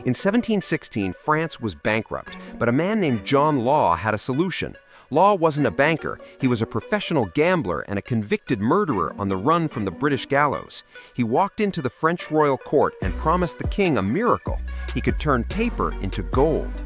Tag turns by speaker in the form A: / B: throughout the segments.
A: In 1716, France was bankrupt, but a man named John Law had a solution. Law wasn't a banker, he was a professional gambler and a convicted murderer on the run from the British gallows. He walked into the French royal court and promised the king a miracle. He could turn paper into gold.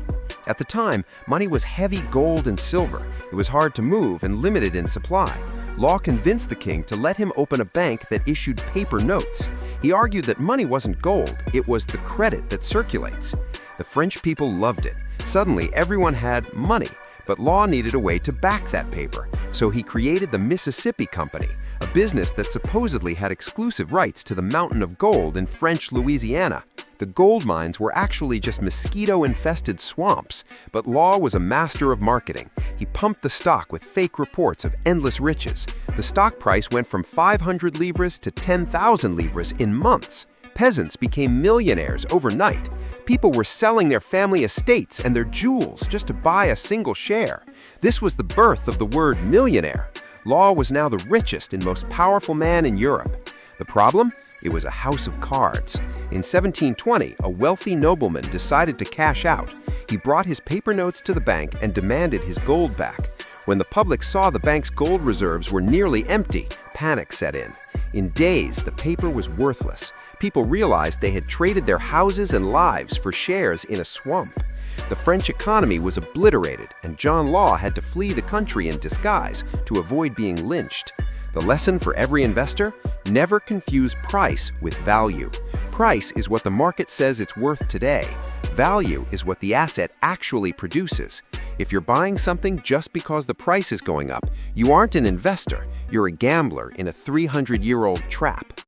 A: At the time, money was heavy gold and silver. It was hard to move and limited in supply. Law convinced the king to let him open a bank that issued paper notes. He argued that money wasn't gold, it was the credit that circulates. The French people loved it. Suddenly, everyone had money, but Law needed a way to back that paper. So he created the Mississippi Company, a business that supposedly had exclusive rights to the mountain of gold in French Louisiana. The gold mines were actually just mosquito-infested swamps, but Law was a master of marketing. He pumped the stock with fake reports of endless riches. The stock price went from 500 livres to 10,000 livres in months. Peasants became millionaires overnight. People were selling their family estates and their jewels just to buy a single share. This was the birth of the word millionaire. Law was now the richest and most powerful man in Europe. The problem? It was a house of cards. In 1720, a wealthy nobleman decided to cash out. He brought his paper notes to the bank and demanded his gold back. When the public saw the bank's gold reserves were nearly empty, panic set in. In days, the paper was worthless. People realized they had traded their houses and lives for shares in a swamp. The French economy was obliterated, and John Law had to flee the country in disguise to avoid being lynched. The lesson for every investor? Never confuse price with value. Price is what the market says it's worth today. Value is what the asset actually produces. If you're buying something just because the price is going up, you aren't an investor, you're a gambler in a 300-year-old trap.